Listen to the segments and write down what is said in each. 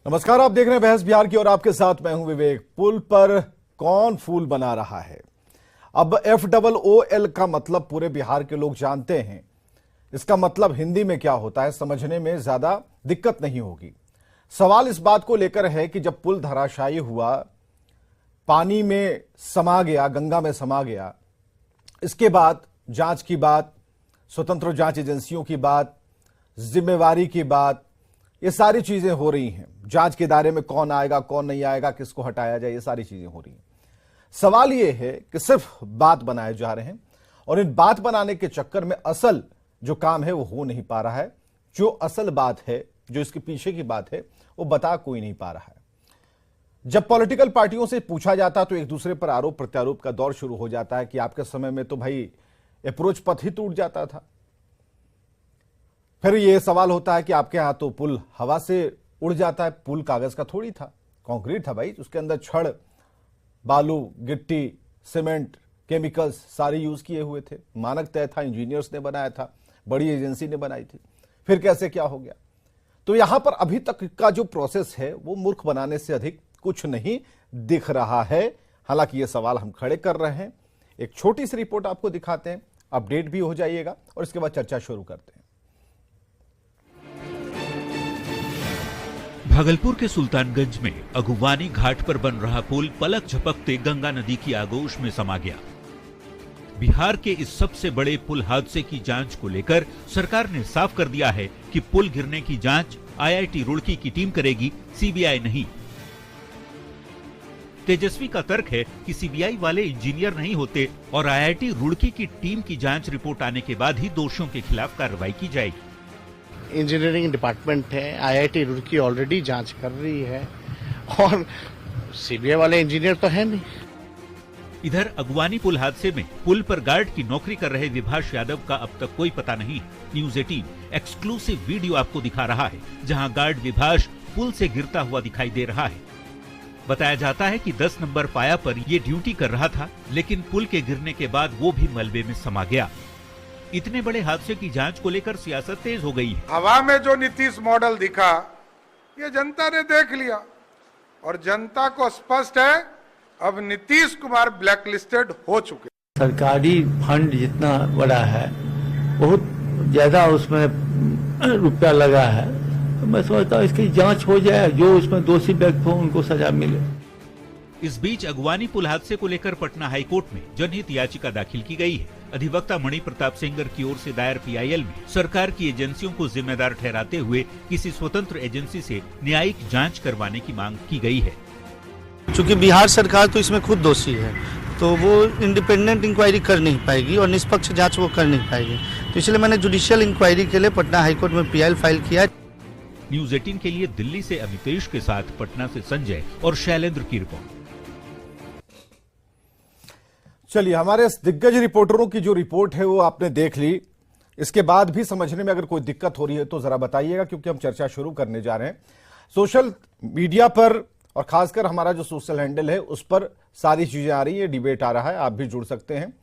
नमस्कार, आप देख रहे हैं बहस बिहार की और आपके साथ मैं हूं विवेक। पुल पर कौन फूल बना रहा है? अब FOOL का मतलब पूरे बिहार के लोग जानते हैं। इसका मतलब हिंदी में क्या होता है समझने में ज्यादा दिक्कत नहीं होगी। सवाल इस बात को लेकर है कि जब पुल धराशायी हुआ, पानी में समा गया, गंगा में समा गया, इसके बाद जांच की बात, स्वतंत्र जांच एजेंसियों की बात, जिम्मेवारी की बात, ये सारी चीजें हो रही हैं। जांच के दायरे में कौन आएगा, कौन नहीं आएगा, किसको हटाया जाए, ये सारी चीजें हो रही हैं। सवाल ये है कि सिर्फ बात बनाए जा रहे हैं और इन बात बनाने के चक्कर में असल जो काम है वो हो नहीं पा रहा है। जो असल बात है, जो इसके पीछे की बात है, वो बता कोई नहीं पा रहा है। जब पॉलिटिकल पार्टियों से पूछा जाता तो एक दूसरे पर आरोप प्रत्यारोप का दौर शुरू हो जाता है कि आपके समय में तो भाई अप्रोच पथ ही टूट जाता था। फिर यह सवाल होता है कि आपके यहां तो पुल हवा से उड़ जाता है। पुल कागज का थोड़ी था, कंक्रीट था भाई। उसके अंदर छड़, बालू, गिट्टी, सीमेंट, केमिकल्स सारे यूज किए हुए थे। मानक तय था, इंजीनियर्स ने बनाया था, बड़ी एजेंसी ने बनाई थी। फिर कैसे क्या हो गया? तो यहां पर अभी तक का जो प्रोसेस है वो मूर्ख बनाने से अधिक कुछ नहीं दिख रहा है। हालांकि ये सवाल हम खड़े कर रहे हैं। एक छोटी सी रिपोर्ट आपको दिखाते हैं, अपडेट भी हो जाइएगा और इसके बाद चर्चा शुरू करते हैं। भागलपुर के सुल्तानगंज में अगुवानी घाट पर बन रहा पुल पलक झपकते गंगा नदी की आगोश में समा गया। बिहार के इस सबसे बड़े पुल हादसे की जांच को लेकर सरकार ने साफ कर दिया है कि पुल गिरने की जांच IIT रुड़की की टीम करेगी, CBI नहीं। तेजस्वी का तर्क है कि CBI वाले इंजीनियर नहीं होते और IIT रुड़की की टीम की जांच रिपोर्ट आने के बाद ही दोषियों के खिलाफ कार्रवाई की जाएगी। इंजीनियरिंग डिपार्टमेंट है, IIT रुड़की ऑलरेडी जांच कर रही है और CBI वाले इंजीनियर तो है नहीं। इधर अगवानी पुल हादसे में पुल पर गार्ड की नौकरी कर रहे विभाष यादव का अब तक कोई पता नहीं। न्यूज 18 एक्सक्लूसिव वीडियो आपको दिखा रहा है जहां गार्ड विभाष पुल से गिरता हुआ दिखाई दे रहा है। बताया जाता है कि 10 नंबर पाया पर ये ड्यूटी कर रहा था, लेकिन पुल के गिरने के बाद वो भी मलबे में समा गया। इतने बड़े हादसे की जांच को लेकर सियासत तेज हो गई है। हवा में जो नीतीश मॉडल दिखा, ये जनता ने देख लिया और जनता को स्पष्ट है अब नीतीश कुमार ब्लैकलिस्टेड हो चुके। सरकारी फंड जितना बड़ा है, बहुत ज्यादा उसमें रुपया लगा है, तो मैं समझता हूँ इसकी जांच हो जाए, जो उसमें दोषी व्यक्ति हो उनको सजा मिले। इस बीच अगवानी पुल हादसे को लेकर पटना हाईकोर्ट में जनहित याचिका दाखिल की गई है। अधिवक्ता मणि प्रताप सिंगर की ओर से दायर PIL में सरकार की एजेंसियों को जिम्मेदार ठहराते हुए किसी स्वतंत्र एजेंसी से न्यायिक जांच करवाने की मांग की गई है। चूंकि बिहार सरकार तो इसमें खुद दोषी है, तो वो इंडिपेंडेंट इंक्वायरी कर नहीं पाएगी और निष्पक्ष जांच वो कर नहीं पाएगी। तो इसलिए मैंने जुडिशियल इंक्वायरी के लिए पटना हाईकोर्ट में PIL फाइल किया। न्यूज 18 के लिए दिल्ली से अमितेश के साथ पटना से संजय और शैलेंद्र की रिपोर्ट। चलिए, हमारे दिग्गज रिपोर्टरों की जो रिपोर्ट है वो आपने देख ली। इसके बाद भी समझने में अगर कोई दिक्कत हो रही है तो जरा बताइएगा, क्योंकि हम चर्चा शुरू करने जा रहे हैं। सोशल मीडिया पर और खासकर हमारा जो सोशल हैंडल है उस पर सारी चीजें आ रही है, डिबेट आ रहा है। आप भी जुड़ सकते हैं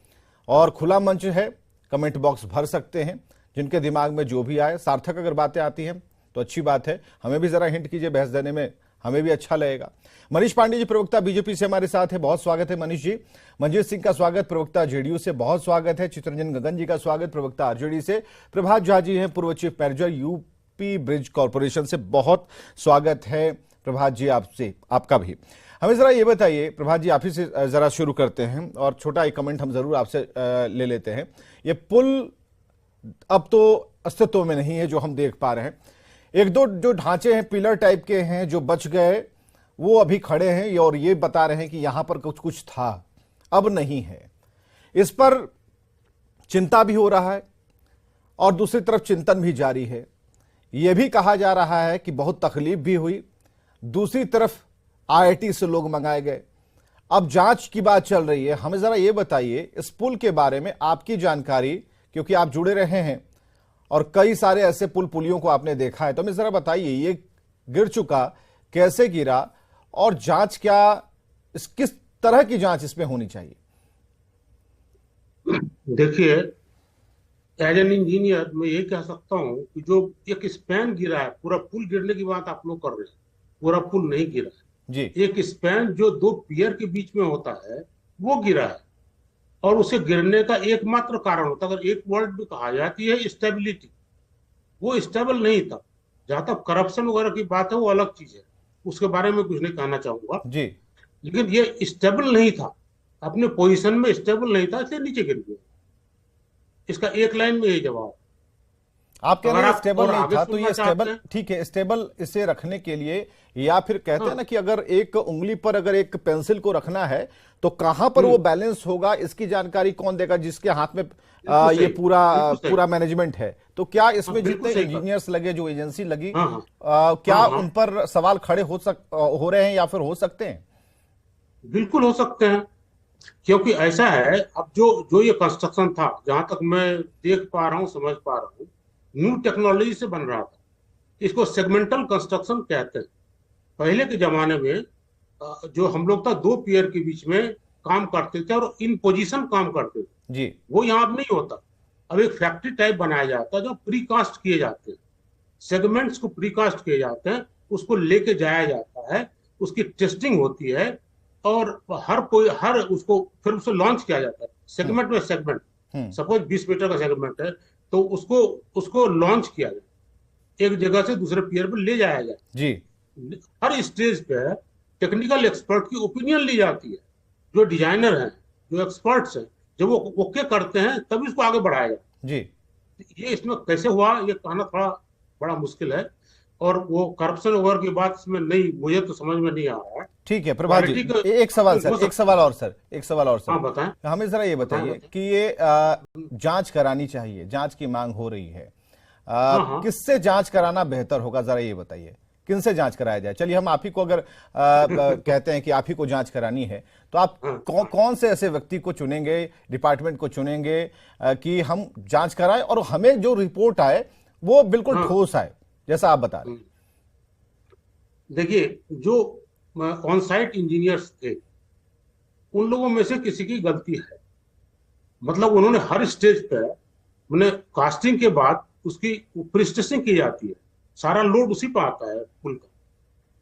और खुला मंच है, कमेंट बॉक्स भर सकते हैं। जिनके दिमाग में जो भी आए, सार्थक अगर बातें आती हैं तो अच्छी बात है, हमें भी जरा हिंट कीजिए, बहस देने में हमें भी अच्छा लगेगा। मनीष पांडे जी प्रवक्ता BJP से हमारे साथ है, बहुत स्वागत है मनीष जी। मंजीत सिंह का स्वागत प्रवक्ता JDU से, बहुत स्वागत है। चित्रंजन गगन जी का स्वागत प्रवक्ता RJD से। प्रभात झा जी हैं, पूर्व chief manager UP bridge corporation से, बहुत स्वागत है प्रभात जी आपसे, आपका भी। हमें जरा ये बताइए प्रभात जी, आप ही से जरा शुरू करते हैं और छोटा एक कमेंट हम जरूर आपसे ले लेते हैं। ये पुल अब तो अस्तित्व में नहीं है जो हम देख पा रहे हैं। एक दो जो ढांचे हैं पिलर टाइप के हैं जो बच गए, वो अभी खड़े हैं और ये बता रहे हैं कि यहां पर कुछ था, अब नहीं है। इस पर चिंता भी हो रहा है और दूसरी तरफ चिंतन भी जारी है। यह भी कहा जा रहा है कि बहुत तकलीफ भी हुई। दूसरी तरफ IIT से लोग मंगाए गए। अब जांच की बात चल रही है। हमें जरा ये बताइए इस पुल के बारे में आपकी जानकारी, क्योंकि आप जुड़े रहे हैं और कई सारे ऐसे पुल पुलियों को आपने देखा है, तो हमें जरा बताइए ये गिर चुका, कैसे गिरा और जांच क्या, किस तरह की जांच इसमें होनी चाहिए? देखिए, एज एन इंजीनियर मैं ये कह सकता हूं कि जो एक स्पैन गिरा है, पूरा पुल गिरने की बात आप लोग कर रहे हैं, पूरा पुल नहीं गिरा है। जी एक स्पैन जो दो पियर के बीच में होता है वो गिरा है, और उसे गिरने का एकमात्र कारण होता है, अगर एक वर्ड में कहा जाती है स्टेबिलिटी, वो स्टेबल नहीं था। जहां तक करप्शन वगैरह की बात है वो अलग चीज है, उसके बारे में कुछ नहीं कहना चाहूंगा, जी लेकिन ये स्टेबल नहीं था, अपने पोजीशन में स्टेबल नहीं था, इसलिए नीचे गिर गया। इसका एक लाइन में यही जवाब। आप कह रहे अगर हैं आप स्टेबल और नहीं आगे था, तो सुनना ये चाहते स्टेबल हैं? ठीक है, स्टेबल इसे रखने के लिए, या फिर कहते हैं ना कि अगर एक उंगली पर अगर एक पेंसिल को रखना है तो कहां पर वो बैलेंस होगा, इसकी जानकारी कौन देगा, जिसके हाथ में बिल्कुल ये सही, पूरा बिल्कुल सही। पूरा मैनेजमेंट है। तो क्या इसमें बिल्कुल जितने सही कहा। इंजीनियर्स लगे, जो एजेंसी लगी, हाँ, हाँ। क्या हाँ, हाँ। उन पर सवाल खड़े हो रहे हैं या फिर हो सकते हैं? बिल्कुल हो सकते हैं, क्योंकि ऐसा है, अब जो ये कंस्ट्रक्शन था, जहां तक मैं देख पा रहा हूँ, समझ पा रहा हूँ, न्यू टेक्नोलॉजी से बन रहा था। इसको सेगमेंटल कंस्ट्रक्शन कहते हैं। पहले के जमाने में जो हम लोग था दो पियर के बीच में काम करते थे और इन पोजीशन काम करते थे, जी वो यहाँ अब नहीं होता। अब एक फैक्ट्री टाइप बनाया जाता है जो प्रीकास्ट किए जाते हैं, सेगमेंट्स को प्रीकास्ट किए जाते हैं, उसको लेके जाया जाता है, उसकी टेस्टिंग होती है, और हर उसको फिर उसे लॉन्च किया जाता है सेगमेंट में सेगमेंट। सपोज 20 मीटर का सेगमेंट है तो उसको लॉन्च किया जाए, एक जगह से दूसरे पियर पर ले जाया जाए। जी हर स्टेज पे टेक्निकल एक्सपर्ट की ओपिनियन ली जाती है, जो डिजाइनर हैं, जो एक्सपर्ट्स हैं, जब वो ओके करते हैं तभी उसको आगे बढ़ाया जाए। जी ये इसमें कैसे हुआ ये कहना थोड़ा बड़ा मुश्किल है, और वो करप्शन वगैरह की बात इसमें नहीं, मुझे तो समझ में नहीं आ रहा है। ठीक है प्रभात जी, क्वालिटी का- एक सवाल सर, हो सकता- एक सवाल और सर, एक सवाल और हाँ सर, बताएं। हमें जरा ये बताइए हाँ, कि ये जांच करानी चाहिए, जांच की मांग हो रही है, हाँ। किससे जांच कराना बेहतर होगा, जरा ये बताइए, किन से जांच कराया जाए? चलिए हम आप ही को अगर कहते हैं कि आप ही को जांच करानी है, तो आप कौन से ऐसे व्यक्ति को चुनेंगे, डिपार्टमेंट को चुनेंगे कि हम जांच कराएं और हमें जो रिपोर्ट आए वो बिल्कुल ठोस आए, जैसा आप बता रहे हैं? देखिए, जो ऑन साइट इंजीनियर्स थे उन लोगों में से किसी की गलती है, मतलब उन्होंने हर स्टेज पे, मैंने कास्टिंग के बाद उसकी प्रिस्टेसिंग की जाती है, सारा लोड उसी पर आता है पुल का,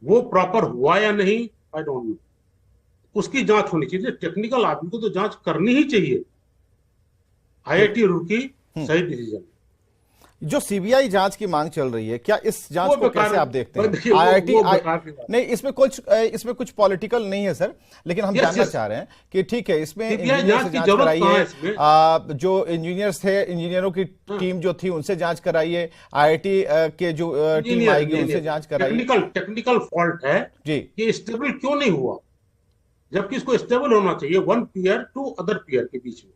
वो प्रॉपर हुआ या नहीं आई डोंट नो, उसकी जांच होनी चाहिए। टेक्निकल आदमी को तो जांच करनी ही चाहिए। IIT रुड़की सही डिसीजन। जो सीबीआई जांच की मांग चल रही है, क्या इस जांच वो को बेकार- कैसे आप देखते हैं? देखिए, वो आईआईटी बेकार की बात। नहीं, इसमें कुछ पॉलिटिकल नहीं है सर, लेकिन हम Yes, जानना yes. चाह रहे हैं कि ठीक है, इसमें CBI इंजीनियर जांच से की जांच जरूरत कराइए, कहाँ है इसमें? जो इंजीनियर्स थे, इंजीनियरों की टीम जो थी उनसे जांच कराइए, आईआईटी के जो टीम आएगी उनसे जांच कराइए। टेक्निकल फॉल्ट है जी कि स्टेबल क्यों नहीं हुआ, जबकि इसको स्टेबल होना चाहिए वन पियर टू अदर पियर के बीच में।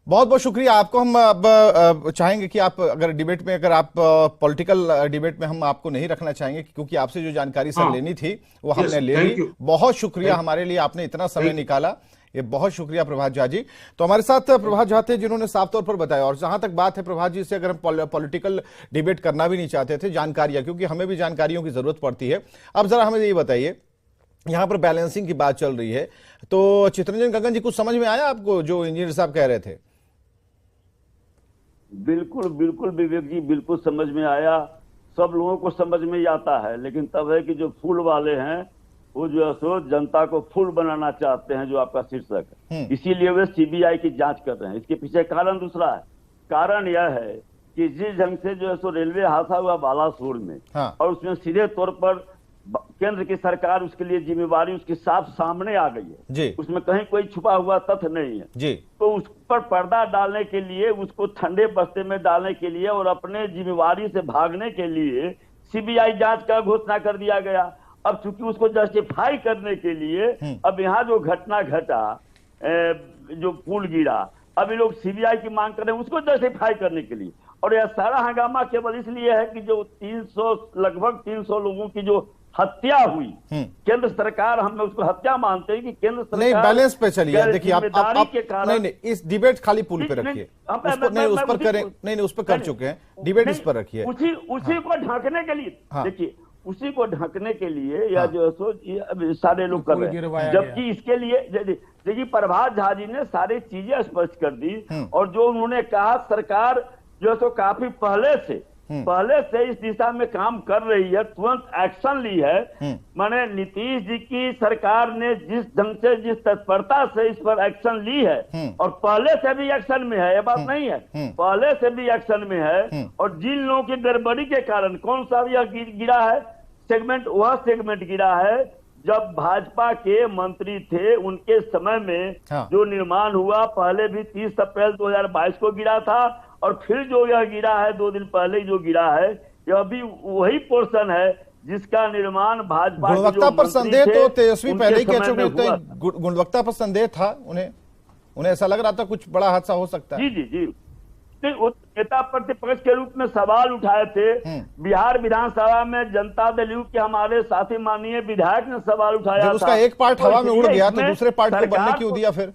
बहुत बहुत शुक्रिया आपको। हम अब चाहेंगे कि आप अगर डिबेट में, अगर आप पॉलिटिकल डिबेट में हम आपको नहीं रखना चाहेंगे, क्योंकि आपसे जो जानकारी सर लेनी थी वो हमने ले thank ली। you. बहुत शुक्रिया, हमारे लिए आपने इतना समय निकाला, ये बहुत शुक्रिया प्रभात झा जी। तो हमारे साथ प्रभात झा थे जिन्होंने साफ तौर पर बताया, और जहां तक बात है प्रभात जी से, अगर हम पॉलिटिकल डिबेट करना भी नहीं चाहते थे, जानकारियां, क्योंकि हमें भी जानकारियों की जरूरत पड़ती है। अब जरा हमें ये बताइए, यहां पर बैलेंसिंग की बात चल रही है, तो चितरंजन गगन जी, कुछ समझ में आया आपको जो इंजीनियर साहब कह रहे थे? बिल्कुल बिल्कुल विवेक जी, बिल्कुल समझ में आया, सब लोगों को समझ में ही आता है, लेकिन तब है कि जो फूल वाले हैं वो जो है सो जनता को फूल बनाना चाहते हैं, जो आपका शीर्षक है, इसीलिए वे सीबीआई की जांच कर रहे हैं। इसके पीछे कारण दूसरा है। कारण यह है कि जिस ढंग से जो है सो रेलवे हादसा हुआ बालासोर में, और उसमें सीधे तौर पर केंद्र की सरकार, उसके लिए जिम्मेवारी उसकी साफ सामने आ गई है जी, उसमें कहीं कोई छुपा हुआ तथ्य नहीं है जी, तो उस पर पर्दा डालने के लिए, उसको ठंडे बस्ते में डालने के लिए और अपने जिम्मेवारी से भागने के लिए सीबीआई जांच का घोषणा कर दिया गया। अब चूंकि उसको जस्टिफाई करने के लिए, अब यहाँ जो घटना घटा, जो पुल गिरा, अब ये लोग सीबीआई की मांग कर रहे हैं उसको जस्टिफाई करने के लिए। और यह सारा हंगामा केवल इसलिए है कि जो लगभग 300 लोगों की जो हत्या हुई, केंद्र सरकार, हम उसको हत्या मानते हैं कि केंद्र सरकार नहीं, बैलेंस पे चलिए। देखिए आप के कारण, नहीं, इस डिबेट खाली पुल पे रखिए, उस पर करें, नहीं, उस पर कर चुके हैं, डिबेट इस पर रखिए। उसी को ढकने के लिए, देखिए उसी को ढकने के लिए या जो सो सारे लोग कर रहे हैं, जबकि इसके लिए देखिए प्रभात झा जी ने सारी चीजें स्पष्ट कर दी, और जो उन्होंने कहा, सरकार जो है सो काफी पहले से पहले से इस दिशा में काम कर रही है, तुरंत एक्शन ली है। माने नीतीश जी की सरकार ने जिस ढंग से, जिस तत्परता से इस पर एक्शन ली है, और पहले से भी एक्शन में है, ये बात नहीं है, पहले से भी एक्शन में है। और जिन लोगों की गड़बड़ी के कारण कौन सा यह गिरा है सेगमेंट, वह सेगमेंट गिरा है जब भाजपा के मंत्री थे उनके समय में जो निर्माण हुआ, पहले भी 30 अप्रैल 2022 को गिरा था, और फिर जो यह गिरा है 2 दिन पहले जो गिरा है, यह भी वही पोर्शन है जिसका निर्माण भाजपा के गुणवत्ता जो पर मंत्री संदेह थे, तो तेजस्वी उनके पहले ही कह समय चुके में होते हुआ। हैं, गुणवत्ता पर संदेह था उन्हें ऐसा लग रहा था कुछ बड़ा हादसा हो सकता है। जी वो नेता प्रतिपक्ष के रूप में सवाल उठाए थे। बिहार विधानसभा में जनता दल यू के हमारे साथी माननीय विधायक ने सवाल उठाया जब था। उसका एक पार्ट हवा में उड़ गया तो दूसरे पार्ट को बनने क्यों सरकार दिया फिर?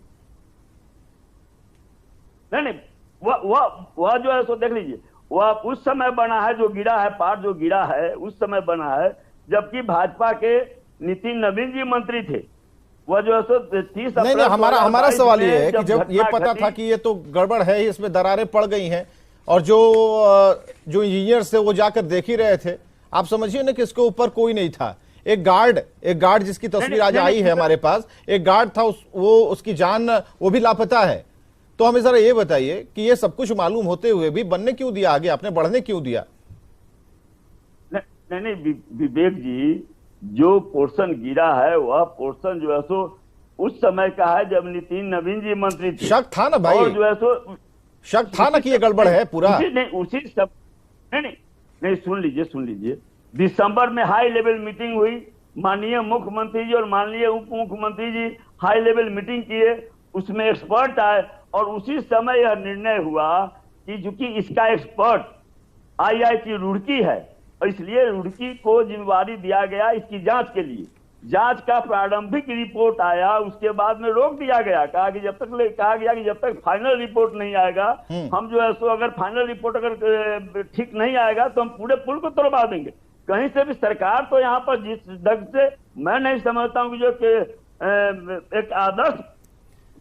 नहीं, वह जो है सो देख लीजिए, वह उस समय बना है, जो गिरा है पार्ट जो गिरा है उस समय बना है जबकि भाजपा के नितिन नवीन जी मंत्री थे। वह जो है सो 30 नहीं, हमारा सवाल ये है कि जब ये पता था कि ये तो गड़बड़ है, इसमें दरारें पड़ गई हैं, और जो इंजीनियर्स थे वो जाकर देख ही रहे थे, आप समझिए ना कि इसके ऊपर कोई नहीं था। एक गार्ड जिसकी तस्वीर आज आई है हमारे पास, एक गार्ड था, उसकी जान वो भी लापता है। तो हमें जरा ये बताइए कि ये सब कुछ मालूम होते हुए भी बनने क्यों दिया, आगे आपने बढ़ने क्यों दिया? नहीं विवेक जी, जो पोर्शन गिरा है वह पोर्शन जो है सो उस समय का है जब नितिन नवीन जी मंत्री थे। शक था ना भाई, और जो है सो शक था ना कि ये गड़बड़ है पूरा। उसी सब नहीं सुन लीजिए, दिसंबर में हाई लेवल मीटिंग हुई, माननीय मुख्यमंत्री जी और माननीय उप मुख्यमंत्री जी हाई लेवल मीटिंग किए, उसमें एक्सपर्ट आए, और उसी समय यह निर्णय हुआ कि चूंकि इसका एक्सपर्ट IIT रुड़की है, इसलिए रुड़की को जिम्मेवारी दिया गया इसकी जांच के लिए। जांच का प्रारंभिक रिपोर्ट आया, उसके बाद में रोक दिया गया, कहा गया कि जब तक फाइनल रिपोर्ट नहीं आएगा, हम जो है सो अगर फाइनल रिपोर्ट अगर ठीक नहीं आएगा तो हम पूरे पुल को तोड़वा देंगे। कहीं से भी सरकार तो यहाँ पर जिस ढंग से मैं नहीं समझता हूँ कि जो एक आदर्श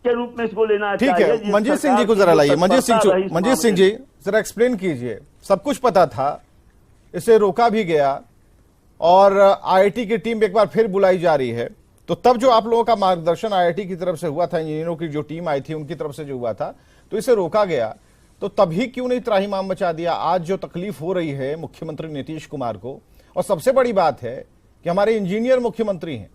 के रूप में इसको लेना ठीक चाहिए। है, मंजीत सिंह जी को जरा लाइए। मंजीत सिंह जी जरा एक्सप्लेन कीजिए। सब कुछ पता था, इसे रोका भी गया, और IIT की टीम एक बार फिर बुलाई जा रही है, तो तब जो आप लोगों का मार्गदर्शन IIT की तरफ से हुआ था, इंजीनियरों की जो टीम आई थी उनकी तरफ से जो हुआ था, तो इसे रोका गया, तो तभी क्यों नहीं त्राहिमाम मचा दिया? आज जो तकलीफ हो रही है मुख्यमंत्री नीतीश कुमार को, और सबसे बड़ी बात है कि हमारे इंजीनियर मुख्यमंत्री हैं,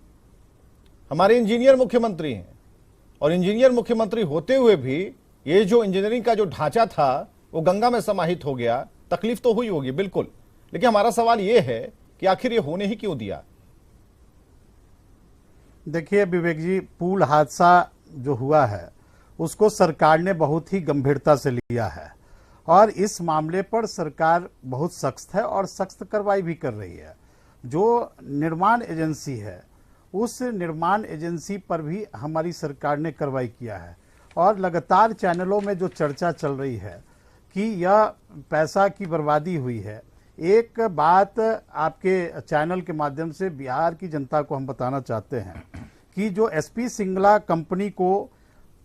और इंजीनियर मुख्यमंत्री होते हुए भी ये जो इंजीनियरिंग का जो ढांचा था वो गंगा में समाहित हो गया। तकलीफ तो हुई होगी बिल्कुल, लेकिन हमारा सवाल ये है कि आखिर ये होने ही क्यों दिया? देखिए विवेक जी, पुल हादसा जो हुआ है उसको सरकार ने बहुत ही गंभीरता से लिया है, और इस मामले पर सरकार बहुत सख्त है और सख्त कार्रवाई भी कर रही है। जो निर्माण एजेंसी है उस निर्माण एजेंसी पर भी हमारी सरकार ने कार्रवाई किया है, और लगातार चैनलों में जो चर्चा चल रही है कि यह पैसा की बर्बादी हुई है। एक बात आपके चैनल के माध्यम से बिहार की जनता को हम बताना चाहते हैं कि जो SP सिंगला कंपनी को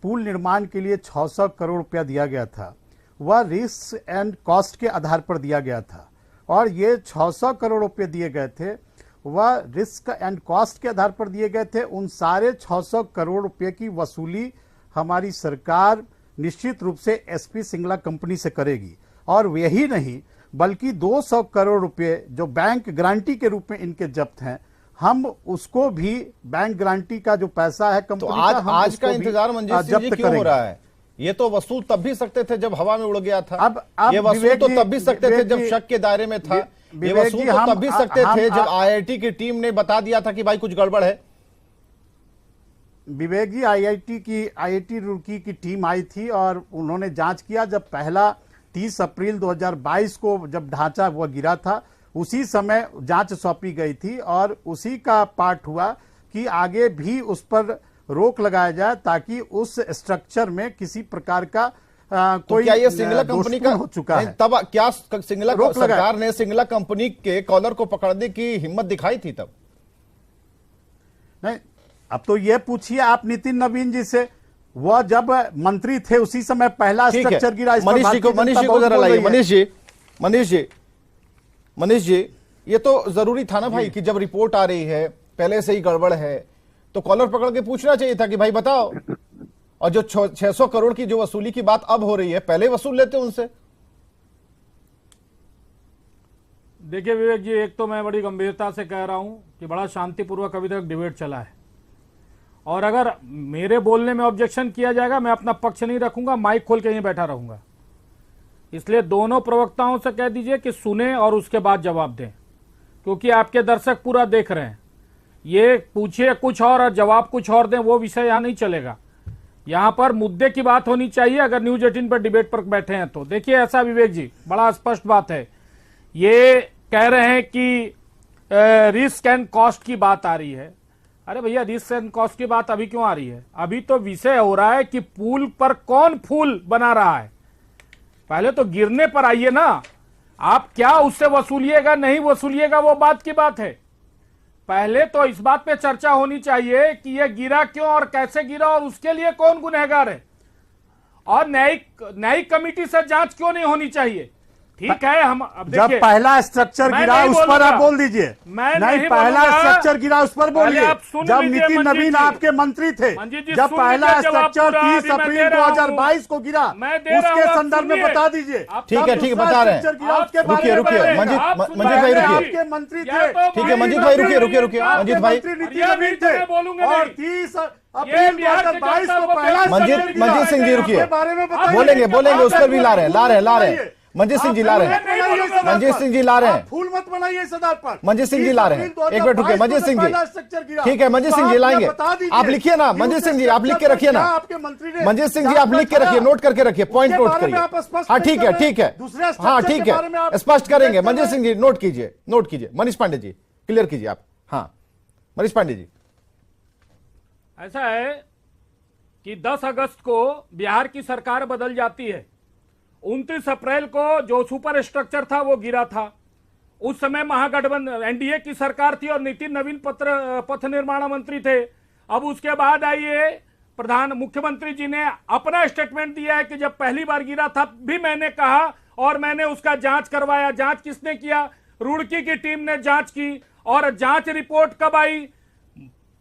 पुल निर्माण के लिए 600 करोड़ रुपया दिया गया था, वह रिस्क एंड कॉस्ट के आधार पर दिया गया था, और ये 600 करोड़ रुपये दिए गए थे वह रिस्क एंड कॉस्ट के आधार पर दिए गए थे। उन सारे 600 करोड़ रुपये की वसूली हमारी सरकार निश्चित रूप से SP सिंगला कंपनी से करेगी, और यही नहीं बल्कि 200 करोड़ रुपए जो बैंक गारंटी के रूप में इनके जब्त हैं, हम उसको भी बैंक गारंटी का जो पैसा है कंपनी तो आज का इंतजार मंजीत सिंह जी क्यों हो रहा है? ये तो वसूल तब भी सकते थे जब हवा में उड़ गया था। अब ये वसूल तो तब भी सकते थे जब शक के दायरे में था। ये वसूल तो तब भी सकते थे जब IIT की टीम ने बता दिया था कि भाई कुछ गड़बड़ है। विवेक जी, IIT रुड़की की टीम आई थी और उन्होंने जांच किया। जब पहला 30 अप्रैल 2022 को जब ढांचा वो गिरा था, उसी समय जांच सौंपी गई थी, और उसी का पार्ट हुआ कि आगे भी उस पर रोक लगाया जाए ताकि उस स्ट्रक्चर में किसी प्रकार का कोई क्या ये सिंगला कंपनी का हो चुका है? तब क्या सिंगला सरकार ने सिंगला कंपनी के कॉलर को पकड़ने की हिम्मत दिखाई थी तब? नहीं, अब तो ये पूछिए आप नितिन नवीन जी से, वह जब मंत्री थे उसी समय पहला स्ट्रक्चर गिरा। मनीष जी को जरा लाइए। मनीष जी, मनीष जी, ये तो जरूरी था ना भाई कि जब रिपोर्ट आ रही है पहले से ही गड़बड़ है तो कॉलर पकड़ के पूछना चाहिए था कि भाई बताओ। और जो 600 करोड़ की जो वसूली की बात अब हो रही है, पहले वसूल लेते उनसे। देखिए विवेक जी, एक तो मैं बड़ी गंभीरता से कह रहा हूं कि बड़ा शांतिपूर्वक अभी तक डिबेट चला है, और अगर मेरे बोलने में ऑब्जेक्शन किया जाएगा मैं अपना पक्ष नहीं रखूंगा, माइक खोल के यहीं बैठा रहूंगा। इसलिए दोनों प्रवक्ताओं से कह दीजिए कि सुने और उसके बाद जवाब दें, क्योंकि आपके दर्शक पूरा देख रहे हैं। ये पूछिए कुछ और जवाब कुछ और दें, वो विषय यहां नहीं चलेगा। यहां पर मुद्दे की बात होनी चाहिए। अगर न्यूज 18 पर डिबेट पर बैठे हैं तो देखिए ऐसा विवेक जी, बड़ा स्पष्ट बात है। ये कह रहे हैं कि रिस्क एंड कॉस्ट की बात आ रही है। अरे भैया, रिस्क एंड कॉस्ट की बात अभी क्यों आ रही है? अभी तो विषय हो रहा है कि पुल पर कौन फूल बना रहा है। पहले तो गिरने पर आइए ना। आप क्या उससे वसूलिएगा नहीं वसूलिएगा वो बात की बात है। पहले तो इस बात पे चर्चा होनी चाहिए कि ये गिरा क्यों और कैसे गिरा और उसके लिए कौन गुनहगार है, और न्यायिक कमेटी से जांच क्यों नहीं होनी चाहिए। ठीक है, हम अब जब पहला स्ट्रक्चर गिरा उस पर आप बोल दीजिए। नहीं, पहला स्ट्रक्चर गिरा उस पर बोलिए। जब नितिन नवीन आपके मंत्री थे, जब पहला स्ट्रक्चर 30 अप्रैल 2022 को गिरा, उसके संदर्भ में बता दीजिए। ठीक है, बता रहे हैं। रुकिए मंजीत भाई, रुकिए। आपके मंत्री थे। ठीक है मंजीत भाई, रुकिए मंजीत भाई। नितिन नवीन थे और 30 अप्रैल 2022 को पहला मंजीत सिंह जी रुकिए, बोलेंगे उस पर भी ला रहे हैं मंजीत सिंह जी ला रहे हैं। फूल मत बनाइए इस आधार पर। मंजीत सिंह जी ला रहे हैं। एक मिनट रुकिए मंजीत सिंह जी। ठीक है मंजीत सिंह जी लाएंगे। आप लिखिए ना मंजीत सिंह जी, आप लिख के रखिए ना। मंजीत सिंह जी आप लिख के रखिए, नोट करके रखिए, पॉइंट नोट करिए। हाँ ठीक है, हाँ ठीक है, स्पष्ट करेंगे। मंजीत सिंह जी नोट कीजिए। मनीष पांडे जी क्लियर कीजिए आप। हाँ मनीष पांडे जी, ऐसा है कि 10 अगस्त को बिहार की सरकार बदल जाती है। 29 अप्रैल को जो सुपर स्ट्रक्चर था वो गिरा था। उस समय महागठबंधन एनडीए की सरकार थी और नितिन नवीन पथ निर्माण मंत्री थे। अब उसके बाद आइए मुख्यमंत्री जी ने अपना स्टेटमेंट दिया है कि जब पहली बार गिरा था भी मैंने कहा और मैंने उसका जांच करवाया। जांच किसने किया? रुड़की की टीम ने जांच की। और जांच रिपोर्ट कब आई?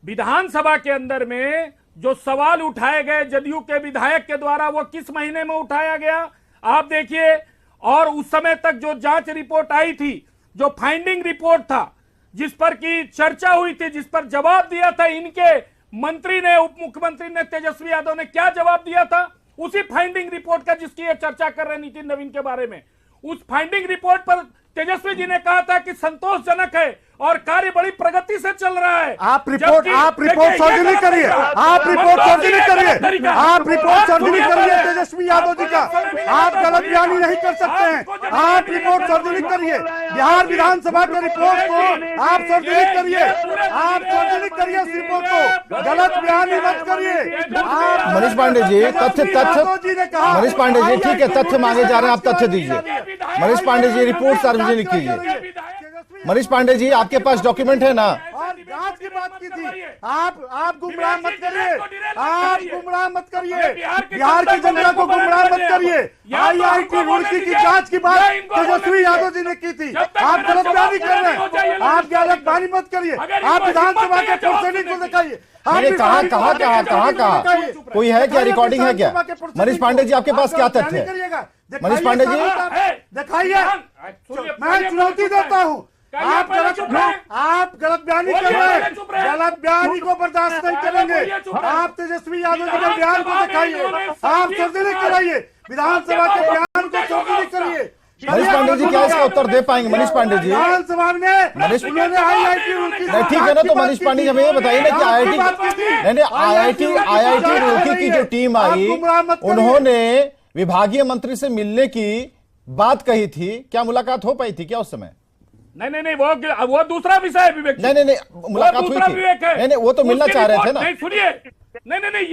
विधानसभा के अंदर में जो सवाल उठाए गए जदयू के विधायक के द्वारा, वो किस महीने में उठाया गया आप देखिए। और उस समय तक जो जांच रिपोर्ट आई थी, जो फाइंडिंग रिपोर्ट था, जिस पर की चर्चा हुई थी, जिस पर जवाब दिया था इनके मंत्री ने, उप मुख्यमंत्री ने, तेजस्वी यादव ने क्या जवाब दिया था? उसी फाइंडिंग रिपोर्ट का जिसकी ये चर्चा कर रहे हैं नितिन नवीन के बारे में, उस फाइंडिंग रिपोर्ट पर तेजस्वी जी ने कहा था कि संतोषजनक है और कार्य बड़ी प्रगति से चल रहा है। आप रिपोर्ट सार्वजनिक करिए। आप रिपोर्ट सार्वजनिक करिए तेजस्वी यादव जी का। आप गलत बयानी नहीं कर सकते हैं। आप रिपोर्ट सार्वजनिक करिए। बिहार विधानसभा के रिपोर्ट को आप सार्वजनिक करिए। आप सार्वजनिक करिए इस रिपोर्ट को, गलत बयानी मत करिए। मनीष पांडे जी मनीष पांडे जी ठीक है, तथ्य मांगे जा रहे हैं, आप तथ्य दीजिए। मनीष पांडे जी रिपोर्ट सार्वजनिक कीजिए। मनीष पांडे जी आपके पास डॉक्यूमेंट है ना? और जांच की बात की थी। आप गुमराह मत करिए। आप गुमराह मत करिए। बिहार की जनता को गुमराह मत करिए। IIT रुड़की की जांच की बात तेजस्वी यादव जी ने की थी। आप गलत बयानी कर रहे हैं। आप गलत बयानी मत करिए। आप विधानसभा के प्रोसीडिंग को दिखाइए। कहा कोई है क्या? रिकॉर्डिंग है क्या? मनीष पांडे जी आपके पास क्या तथ्य है? मनीष पांडे जी दिखाइए। मैं चुनौती देता हूँ। आप गलत बयानी कर रहे हैं। गलत बयानी को बर्दाश्त नहीं करेंगे। आप तेजस्वी यादव जी के बयान को दिखाइए। आप सार्वजनिक कराइए। विधानसभा के बयान को सार्वजनिक करिए। मनीष पांडे जी क्या इसका उत्तर दे पाएंगे? मनीष पांडे जी विधानसभा में उन्होंने IIT रुड़की, ठीक है ना, तो मनीष पांडे जी हमें ये बताइए ना कि IIT रुड़की की जो टीम आई, उन्होंने विभागीय मंत्री से मिलने की बात कही थी। क्या मुलाकात हो पाई थी क्या उस समय? नहीं, वो दूसरा विषय है विवेक। नहीं, मुलाकात हुई थी। नहीं, वो तो मिलना चाह रहे थे ना। नहीं सुनिए, नहीं,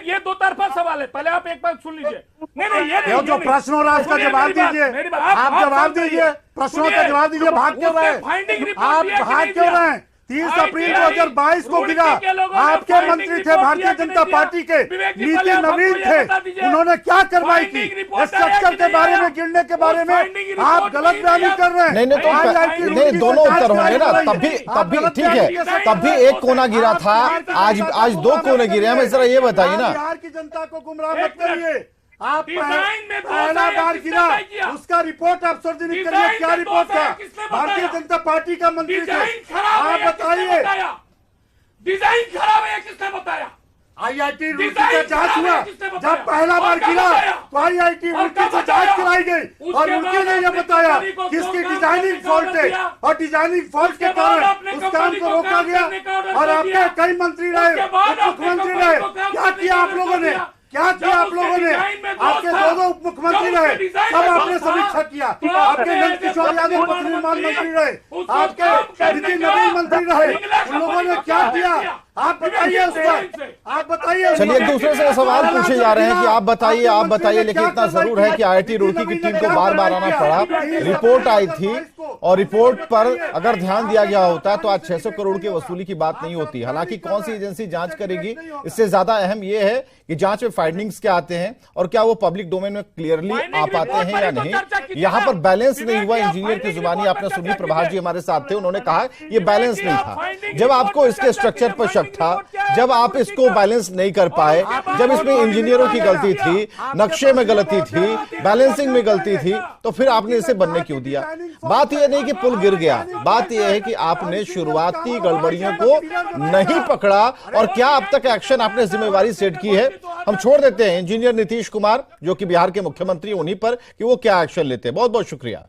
ये दो तरफा सवाल है। पहले आप एक बात सुन लीजिए। नहीं, ये जो प्रश्न हो रहा है उसका जवाब दीजिए। आप जवाब दीजिए। प्रश्नों का जवाब दीजिए। भाग क्यों रहे हैं? आप भाग क्यों रहे हैं? 30 अप्रैल 2022 को गिरा। आपके मंत्री थे भारतीय जनता पार्टी के, नीति नवीन थे, उन्होंने क्या कार्रवाई की? स्ट्रक्चर के बारे में, गिरने के बारे में आप गलत बयानी कर रहे हैं। नहीं तो नहीं, दोनों उत्तर होंगे ना, तब भी ठीक है, तब भी एक कोना गिरा था, आज 2 कोने गिरे। हमें जरा ये बताइए ना, बिहार की जनता को गुमराह मत करिए। आप पहला बार गिरा, उसका रिपोर्ट आप सार्वजनिक करिए, क्या रिपोर्ट था? भारतीय जनता पार्टी का मंत्री थे, आप बताइए। डिजाइन खराब है, किसने बताया? IIT रुड़की का जांच हुआ, जब पहला बार गिरा तो IIT रुड़की से जांच कराई गई और रुड़की ने यह बताया कि इसकी डिजाइनिंग फॉल्ट है और डिजाइनिंग फॉल्ट के कारण उस काम को रोका गया। और आपके कई मंत्री रहे, मुख्यमंत्री रहे, क्या किया आप लोगों ने? क्या किया आप लोगों ने? आपके 2 उप मुख्यमंत्री रहे, सब आपने समीक्षा किया। आपके नंदकिशोर यादव पथ निर्माण मंत्री रहे, आपके नितिन नवीन मंत्री रहे, उन लोगों ने क्या किया? आप बताइए उस पर, आप बताइए। चलिए एक दूसरे से सवाल पूछे जा रहे हैं कि आप बताइए, लेकिन इतना जरूर है कि IIT रुड़की की टीम को बार-बार आना पड़ा। रिपोर्ट आई थी और रिपोर्ट पर अगर ध्यान दिया गया होता तो आज 600 करोड़ की वसूली की बात नहीं होती। हालांकि कौन सी एजेंसी जांच करेगी, इससे ज्यादा अहम यह है कि जांच में फाइंडिंग्स क्या आते हैं और क्या वो पब्लिक डोमेन में क्लियरली आ पाते हैं या नहीं। यहां पर बैलेंस नहीं हुआ। इंजीनियर की जुबानी आपने सुनी, प्रभाष जी हमारे साथ थे, उन्होंने कहा ये बैलेंस नहीं था। जब आपको इसके स्ट्रक्चर पर शक था, जब आप इसको बैलेंस नहीं कर पाए, जब इसमें इंजीनियरों की गलती थी, नक्शे में गलती थी, बैलेंसिंग में गलती थी, तो फिर आपने इसे बनने क्यों दिया? बात यह नहीं कि पुल गिर गया, बात यह है कि आपने शुरुआती गड़बड़ियों को नहीं पकड़ा और क्या अब तक एक्शन आपने जिम्मेवारी सेट की है। हम छोड़ देते हैं इंजीनियर नीतीश कुमार जो कि बिहार के मुख्यमंत्री, उन्हीं पर कि वो क्या एक्शन लेते हैं। बहुत बहुत शुक्रिया।